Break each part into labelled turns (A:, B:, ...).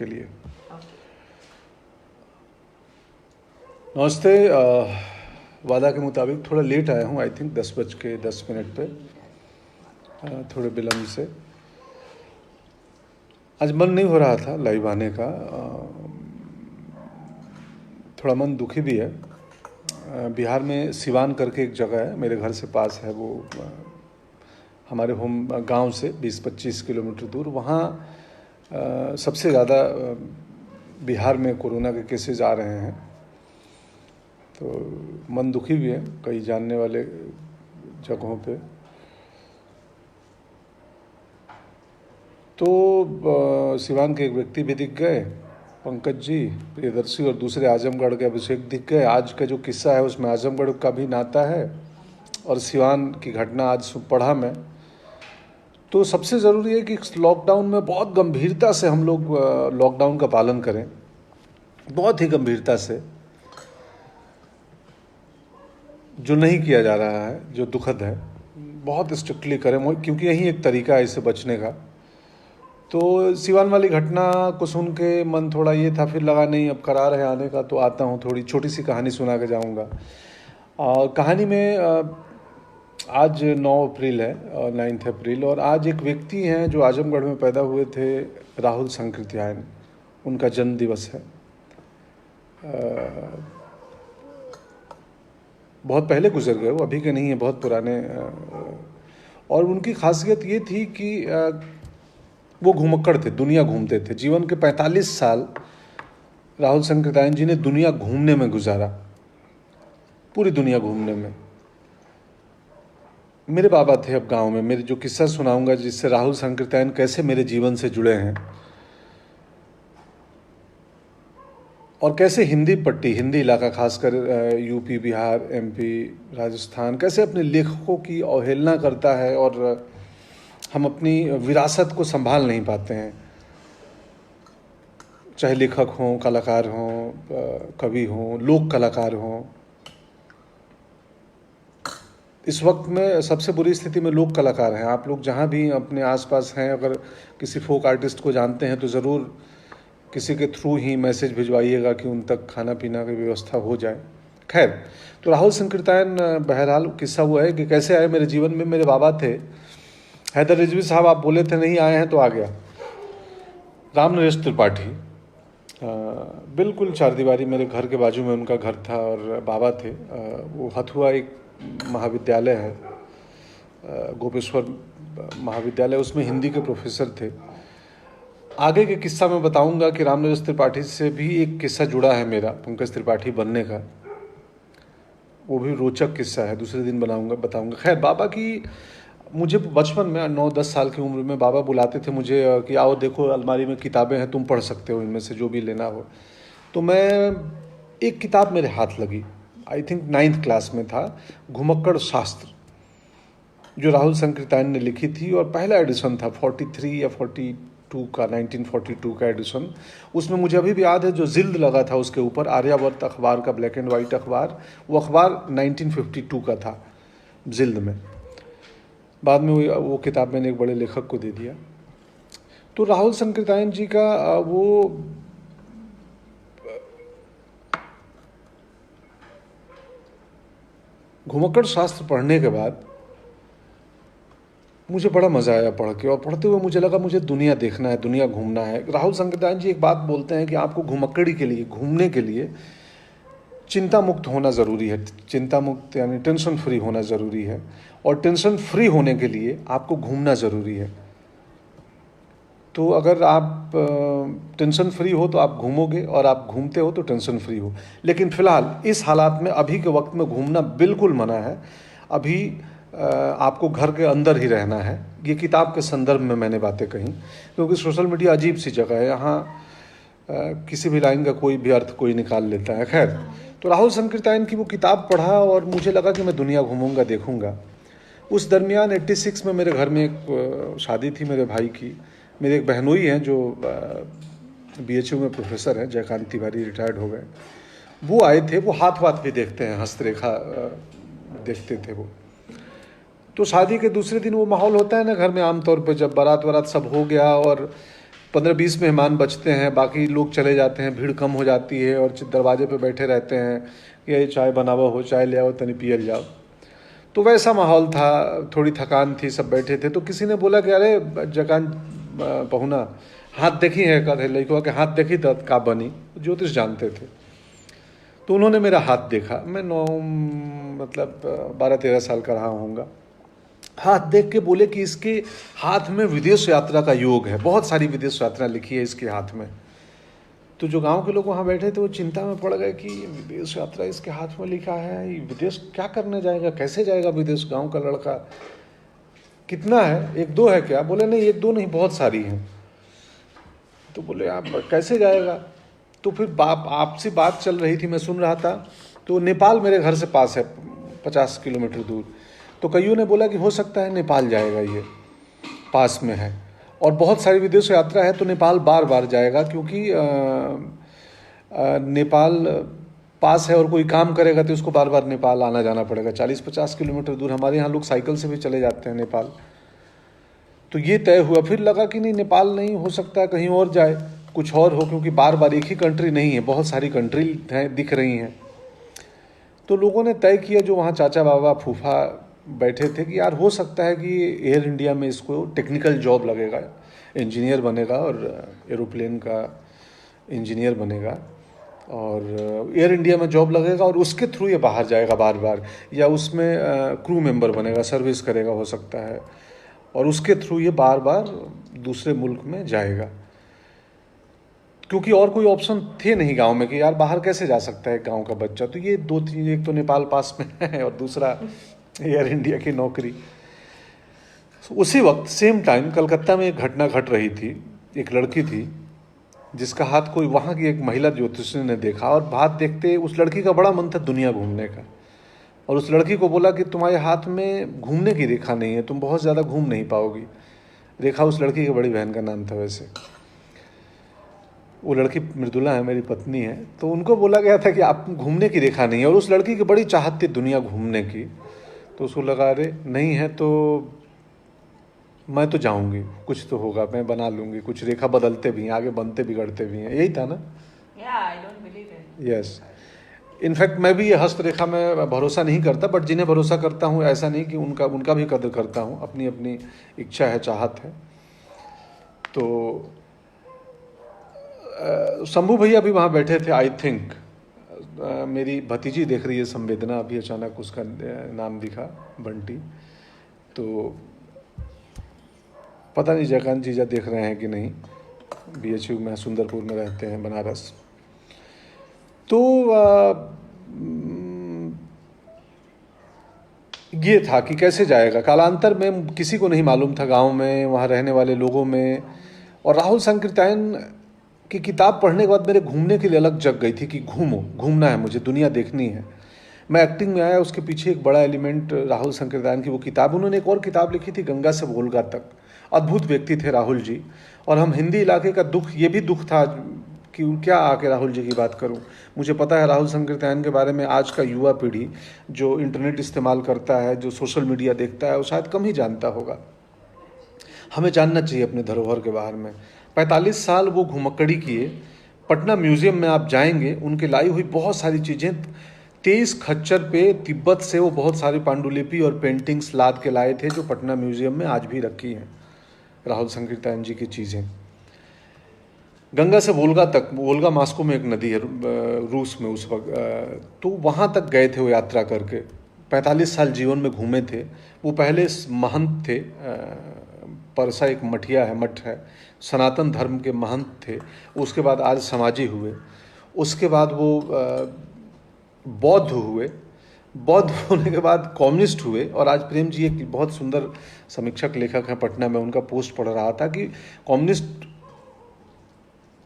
A: के लिए। नमस्ते। वादा के मुताबिक थोड़ा लेट आया हूँ, आई थिंक 10:10 पे, थोड़े विलम्ब से। आज मन नहीं हो रहा था लाइव आने का, थोड़ा मन दुखी भी है। बिहार में सिवान करके एक जगह है, मेरे घर से पास है, वो हमारे होम गांव से 20-25 किलोमीटर दूर। वहाँ सबसे ज़्यादा बिहार में कोरोना के केसेज आ रहे हैं, तो मन दुखी भी है कई जानने वाले जगहों पे। तो सिवान के एक व्यक्ति भी दिख गए, पंकज जी प्रियदर्शी, और दूसरे आजमगढ़ के अभिषेक दिख गए। आज का जो किस्सा है उसमें आजमगढ़ का भी नाता है और सिवान की घटना आज पढ़ा मैं। तो सबसे ज़रूरी है कि लॉकडाउन में बहुत गंभीरता से हम लोग लॉकडाउन का पालन करें, बहुत ही गंभीरता से, जो नहीं किया जा रहा है, जो दुखद है, बहुत स्ट्रिक्टली करें, क्योंकि यही एक तरीका है इससे बचने का। तो सिवान वाली घटना को सुन के मन थोड़ा ये था, फिर लगा नहीं अब करार है आने का, तो आता हूँ, थोड़ी छोटी सी कहानी सुना के जाऊँगा। और कहानी में आज 9 अप्रैल है, 9 अप्रैल, और आज एक व्यक्ति हैं जो आजमगढ़ में पैदा हुए थे, राहुल संकृत्यायन, उनका जन्म दिवस है। बहुत पहले गुजर गए, वो अभी के नहीं है, बहुत पुराने। और उनकी खासियत ये थी कि वो घुमक्कड़ थे, दुनिया घूमते थे। जीवन के 45 साल राहुल संकृत्यायन जी ने दुनिया घूमने में गुजारा, पूरी दुनिया घूमने में। मेरे बाबा थे अब गांव में। मेरे जो किस्सा सुनाऊंगा जिससे राहुल संकृत्यायन कैसे मेरे जीवन से जुड़े हैं और कैसे हिंदी पट्टी, हिंदी इलाका, खासकर यूपी, बिहार, एमपी, राजस्थान, कैसे अपने लेखकों की अवहेलना करता है और हम अपनी विरासत को संभाल नहीं पाते हैं। चाहे लेखक हों, कलाकार हों, कवि हों, लोक कलाकार हों। इस वक्त में सबसे बुरी स्थिति में लोक कलाकार हैं। आप लोग जहाँ भी अपने आसपास हैं, अगर किसी फोक आर्टिस्ट को जानते हैं तो ज़रूर किसी के थ्रू ही मैसेज भिजवाइएगा कि उन तक खाना पीना की व्यवस्था हो जाए। खैर, तो राहुल संकृत्यायन, बहरहाल किस्सा हुआ है कि कैसे आए मेरे जीवन में। मेरे बाबा थे हैदर रिजवी साहब, आप बोले थे नहीं आए हैं तो आ गया। राम नरेश त्रिपाठी, बिल्कुल चारदीवारी मेरे घर के बाजू में उनका घर था और बाबा थे। वो हथुआ एक महाविद्यालय है, गोपेश्वर महाविद्यालय, उसमें हिंदी के प्रोफेसर थे। आगे के किस्सा मैं बताऊंगा कि राम नरेश त्रिपाठी से भी एक किस्सा जुड़ा है मेरा, पंकज त्रिपाठी बनने का। वो भी रोचक किस्सा है, दूसरे दिन बताऊंगा। खैर, बाबा की, मुझे बचपन में 9-10 साल की उम्र में बाबा बुलाते थे मुझे कि आओ देखो अलमारी में किताबें हैं, तुम पढ़ सकते हो इनमें से जो भी लेना हो। तो मैं, एक किताब मेरे हाथ लगी, आई थिंक 9th क्लास में था, घुमक्कड़ शास्त्र, जो राहुल संकृत्यायन ने लिखी थी, और पहला एडिशन था 43 या 42 का, 1942 का एडिशन। उसमें मुझे अभी भी याद है जो जिल्द लगा था उसके ऊपर, आर्यावर्त अखबार का, ब्लैक एंड वाइट अखबार, वो अखबार 1952 का था जिल्द में। बाद में वो किताब मैंने एक बड़े लेखक को दे दिया। तो राहुल संकृत्यायन जी का वो घुमक्कड़ शास्त्र पढ़ने के बाद मुझे बड़ा मज़ा आया पढ़ के, और पढ़ते हुए मुझे लगा मुझे दुनिया देखना है, दुनिया घूमना है। राहुल संकृत्यायन जी एक बात बोलते हैं कि आपको घुमक्कड़ी के लिए, घूमने के लिए चिंता मुक्त होना ज़रूरी है। चिंता मुक्त यानी टेंशन फ्री होना ज़रूरी है, और टेंशन फ्री होने के लिए आपको घूमना ज़रूरी है। तो अगर आप टेंशन फ्री हो तो आप घूमोगे, और आप घूमते हो तो टेंशन फ्री हो। लेकिन फ़िलहाल इस हालात में, अभी के वक्त में घूमना बिल्कुल मना है। अभी आपको घर के अंदर ही रहना है। ये किताब के संदर्भ में मैंने बातें कही, क्योंकि सोशल मीडिया अजीब सी जगह है, यहाँ किसी भी लाइन का कोई भी अर्थ कोई निकाल लेता है। खैर, तो राहुल संकृत्यायन की वो किताब पढ़ा और मुझे लगा कि मैं दुनिया घूमूंगा, देखूंगा। उस दरमियान 86 में मेरे घर में एक शादी थी मेरे भाई की। मेरे एक बहनोई हैं जो BHU में प्रोफेसर हैं, जयकांत तिवारी, रिटायर्ड हो गए। वो आए थे, वो हाथ वाथ भी देखते हैं, हस्तरेखा देखते थे वो। तो शादी के दूसरे दिन वो माहौल होता है ना घर में आमतौर पे, जब बारात वारात सब हो गया और 15-20 मेहमान बचते हैं, बाकी लोग चले जाते हैं, भीड़ कम हो जाती है और दरवाजे पे बैठे रहते हैं कि ये चाय बनावा हो, चाय ले आओ तनी पियल जाओ। तो वैसा माहौल था, थोड़ी थकान थी, सब बैठे थे। तो किसी ने बोला कि अरे जकान पहुना हाथ देखी है, कहे लड़का के हाथ देखी तो का बनी, ज्योतिष जानते थे। तो उन्होंने मेरा हाथ देखा, मैं 12-13 साल का रहा होऊंगा। हाथ देख के बोले कि इसके हाथ में विदेश यात्रा का योग है, बहुत सारी विदेश यात्रा लिखी है इसके हाथ में। तो जो गांव के लोग वहाँ बैठे थे वो चिंता में पड़ गए कि विदेश यात्रा इसके हाथ में लिखा है, ये विदेश क्या करने जाएगा, कैसे जाएगा विदेश, गांव का लड़का। कितना है, 1-2 है क्या? बोले नहीं 1-2 नहीं, बहुत सारी हैं। तो बोले आप कैसे जाएगा? तो फिर आपसी बात चल रही थी, मैं सुन रहा था। तो नेपाल मेरे घर से पास है, 50 किलोमीटर दूर। तो कईयों ने बोला कि हो सकता है नेपाल जाएगा, ये पास में है और बहुत सारी विदेश यात्रा है, तो नेपाल बार बार जाएगा क्योंकि नेपाल पास है और कोई काम करेगा तो उसको बार बार नेपाल आना जाना पड़ेगा। 40-50 किलोमीटर दूर, हमारे यहाँ लोग साइकिल से भी चले जाते हैं नेपाल। तो ये तय हुआ। फिर लगा कि नहीं, नेपाल नहीं हो सकता, कहीं और जाए, कुछ और हो, क्योंकि बार बार एक ही कंट्री नहीं है, बहुत सारी कंट्री हैं दिख रही हैं। तो लोगों ने तय किया, जो वहाँ चाचा बाबा फूफा बैठे थे, कि यार हो सकता है कि एयर इंडिया में इसको टेक्निकल जॉब लगेगा, इंजीनियर बनेगा और एरोप्लेन का इंजीनियर बनेगा और एयर इंडिया में जॉब लगेगा और उसके थ्रू ये बाहर जाएगा बार बार, या उसमें क्रू मेंबर बनेगा, सर्विस करेगा हो सकता है, और उसके थ्रू ये बार बार दूसरे मुल्क में जाएगा। क्योंकि और कोई ऑप्शन थे नहीं गांव में कि यार बाहर कैसे जा सकता है गांव का बच्चा। तो ये 2-3, एक तो नेपाल पास में है और दूसरा एयर इंडिया की नौकरी। उसी वक्त सेम टाइम कलकत्ता में एक घटना घट रही थी। एक लड़की थी जिसका हाथ कोई वहाँ की एक महिला ज्योतिषी ने देखा, और हाथ देखते उस लड़की का बड़ा मन था दुनिया घूमने का, और उस लड़की को बोला कि तुम्हारे हाथ में घूमने की रेखा नहीं है, तुम बहुत ज़्यादा घूम नहीं पाओगी। रेखा उस लड़की की बड़ी बहन का नाम था। वैसे वो लड़की मृदुला है, मेरी पत्नी है। तो उनको बोला गया था कि आप घूमने की रेखा नहीं है, और उस लड़की की बड़ी चाहत थी दुनिया घूमने की। तो उसको लगा अरे नहीं है तो मैं तो जाऊंगी, कुछ तो होगा, मैं बना लूंगी। कुछ रेखा बदलते भी हैं, आगे बनते बिगड़ते भी हैं, यही था ना। यस, इनफैक्ट मैं भी ये हस्तरेखा में भरोसा नहीं करता, बट जिन्हें भरोसा करता हूँ, ऐसा नहीं कि उनका भी कदर करता हूँ, अपनी अपनी इच्छा है, चाहत है। तो शंभू भैया भी वहाँ बैठे थे, आई थिंक। मेरी भतीजी देख रही है संवेदना, अभी अचानक उसका नाम दिखा, बंटी। तो पता नहीं जयकांत जीजा देख रहे हैं कि नहीं, BHU में सुंदरपुर में रहते हैं, बनारस। तो ये था कि कैसे जाएगा। कालांतर में किसी को नहीं मालूम था, गांव में, वहाँ रहने वाले लोगों में। और राहुल संकीर्तन की किताब पढ़ने के बाद मेरे घूमने के लिए अलग जग गई थी कि घूमना है मुझे, दुनिया देखनी है। मैं एक्टिंग में आया, उसके पीछे एक बड़ा एलिमेंट राहुल संकीर्तन की वो किताब। उन्होंने एक और किताब लिखी थी, गंगा से वोल्गा तक। अद्भुत व्यक्ति थे राहुल जी। और हम हिंदी इलाके का दुख, ये भी दुख था कि क्या आके राहुल जी की बात करूं। मुझे पता है राहुल संकीर्तन के बारे में आज का युवा पीढ़ी जो इंटरनेट इस्तेमाल करता है, जो सोशल मीडिया देखता है, वो शायद कम ही जानता होगा। हमें जानना चाहिए अपने धरोहर के बारे में। 45 साल वो घुमक्कड़ी किए। पटना म्यूजियम में आप जाएंगे, उनके लाई हुई बहुत सारी चीज़ें, 23 खच्चर पे तिब्बत से वो बहुत सारी पांडुलिपि और पेंटिंग्स लाद के लाए थे, जो पटना म्यूजियम में आज भी रखी हैं, राहुल संकीर्तन जी की चीज़ें। गंगा से वोल्गा तक, वोल्गा मास्को में एक नदी है रूस में उस वक्त, तो वहाँ तक गए थे वो यात्रा करके। 45 साल जीवन में घूमे थे। वो पहले महंत थे, परसा एक मठिया है, मठ है, सनातन धर्म के महंत थे। उसके बाद आज समाजी हुए। उसके बाद वो बौद्ध हुए। बौद्ध होने के बाद कम्युनिस्ट हुए। और आज प्रेम जी एक बहुत सुंदर समीक्षक लेखक हैं पटना में, उनका पोस्ट पढ़ रहा था कि कम्युनिस्ट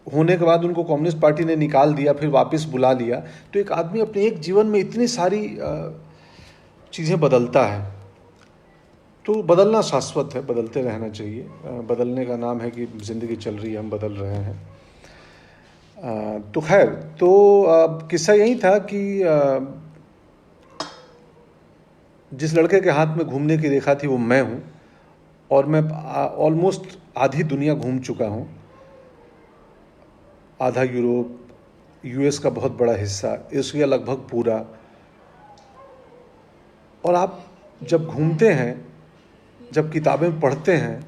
A: होने के बाद उनको कम्युनिस्ट पार्टी ने निकाल दिया, फिर वापस बुला लिया। तो एक आदमी अपने एक जीवन में इतनी सारी चीज़ें बदलता है। तो बदलना शाश्वत है, बदलते रहना चाहिए। बदलने का नाम है कि ज़िंदगी चल रही है, हम बदल रहे हैं। तो खैर, तो किस्सा यही था कि जिस लड़के के हाथ में घूमने की रेखा थी वो मैं हूँ, और मैं ऑलमोस्ट आधी दुनिया घूम चुका हूँ। आधा यूरोप, यूएस का बहुत बड़ा हिस्सा, एशिया लगभग पूरा। और आप जब घूमते हैं, जब किताबें पढ़ते हैं,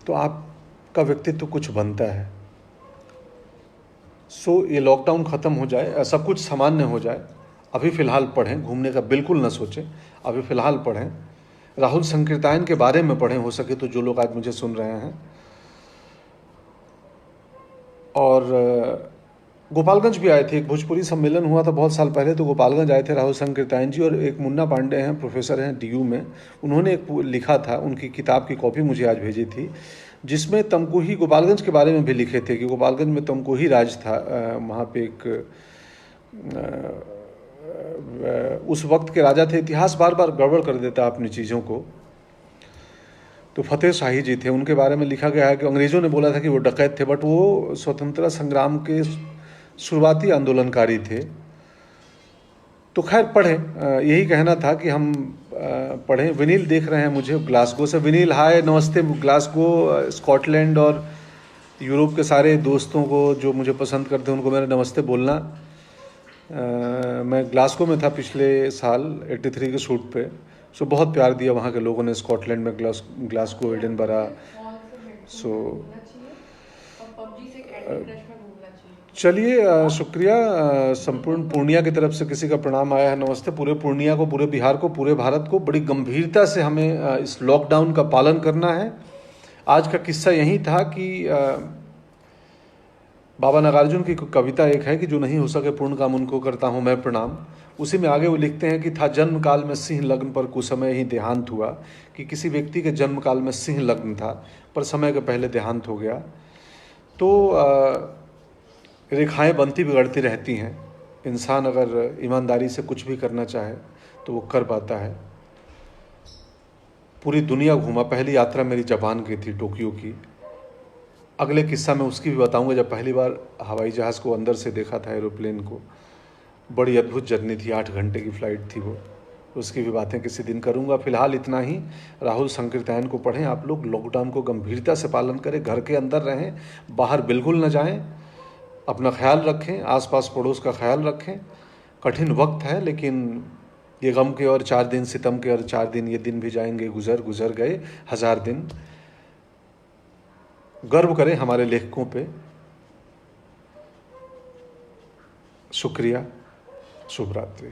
A: तो आपका व्यक्तित्व कुछ बनता है। सो ये लॉकडाउन ख़त्म हो जाए, सब कुछ सामान्य हो जाए, अभी फ़िलहाल पढ़ें, घूमने का बिल्कुल न सोचें, अभी फ़िलहाल पढ़ें। राहुल संकीर्तायन के बारे में पढ़ें, हो सके तो, जो लोग आज मुझे सुन रहे हैं। और गोपालगंज भी आए थे, एक भोजपुरी सम्मेलन हुआ था बहुत साल पहले, तो गोपालगंज आए थे राहुल संकीर्तायन जी। और एक मुन्ना पांडे हैं, प्रोफेसर हैं डीयू में, उन्होंने एक लिखा था, उनकी किताब की कॉपी मुझे आज भेजी थी, जिसमें तमकुही गोपालगंज के बारे में भी लिखे थे कि गोपालगंज में तमकुही राज था। वहाँ पे एक उस वक्त के राजा थे। इतिहास बार बार गड़बड़ कर देता है अपनी चीज़ों को। तो फतेह शाही जी थे, उनके बारे में लिखा गया है कि अंग्रेज़ों ने बोला था कि वो डकैत थे, बट वो स्वतंत्रता संग्राम के शुरुआती आंदोलनकारी थे। तो खैर पढ़ें, यही कहना था कि हम पढ़ें। विनील देख रहे हैं मुझे ग्लासगो से। विनील हाय, नमस्ते। ग्लासगो, स्कॉटलैंड और यूरोप के सारे दोस्तों को जो मुझे पसंद करते हैं उनको मेरा नमस्ते बोलना। मैं ग्लासगो में था पिछले साल 83 के शूट पे। सो बहुत प्यार दिया वहाँ के लोगों ने, स्कॉटलैंड में, ग्लासगो, एडिनबरा। सो चलिए, शुक्रिया। संपूर्ण पूर्णिया की तरफ से किसी का प्रणाम आया है, नमस्ते। पूरे पूर्णिया को, पूरे बिहार को, पूरे भारत को बड़ी गंभीरता से हमें इस लॉकडाउन का पालन करना है। आज का किस्सा यही था कि बाबा नागार्जुन की कविता एक है कि जो नहीं हो सके पूर्ण काम उनको करता हूँ मैं प्रणाम। उसी में आगे वो लिखते हैं कि था जन्म काल में सिंह लग्न पर कुसमय ही देहांत हुआ, कि किसी व्यक्ति के जन्म काल में सिंह लग्न था पर समय के पहले देहांत हो गया। तो रेखाएं बनती बिगड़ती रहती हैं। इंसान अगर ईमानदारी से कुछ भी करना चाहे तो वो कर पाता है। पूरी दुनिया घूमा, पहली यात्रा मेरी जापान की थी, टोक्यो की। अगले किस्सा मैं उसकी भी बताऊंगा, जब पहली बार हवाई जहाज़ को अंदर से देखा था, एरोप्लेन को। बड़ी अद्भुत जर्नी थी, 8 घंटे की फ़्लाइट थी वो। उसकी भी बातें किसी दिन करूंगा। फिलहाल इतना ही। राहुल संकीर्तायन को पढ़ें आप लोग, लॉकडाउन को गंभीरता से पालन करें, घर के अंदर रहें, बाहर बिल्कुल न जाएं, अपना ख्याल रखें, आसपास पड़ोस का ख्याल रखें। कठिन वक्त है, लेकिन ये गम के और 4 दिन, सितम के और 4 दिन, ये दिन भी जाएंगे, गुजर गए 1000 दिन। गर्व करें हमारे लेखकों पे। शुक्रिया, शुभ रात्रि।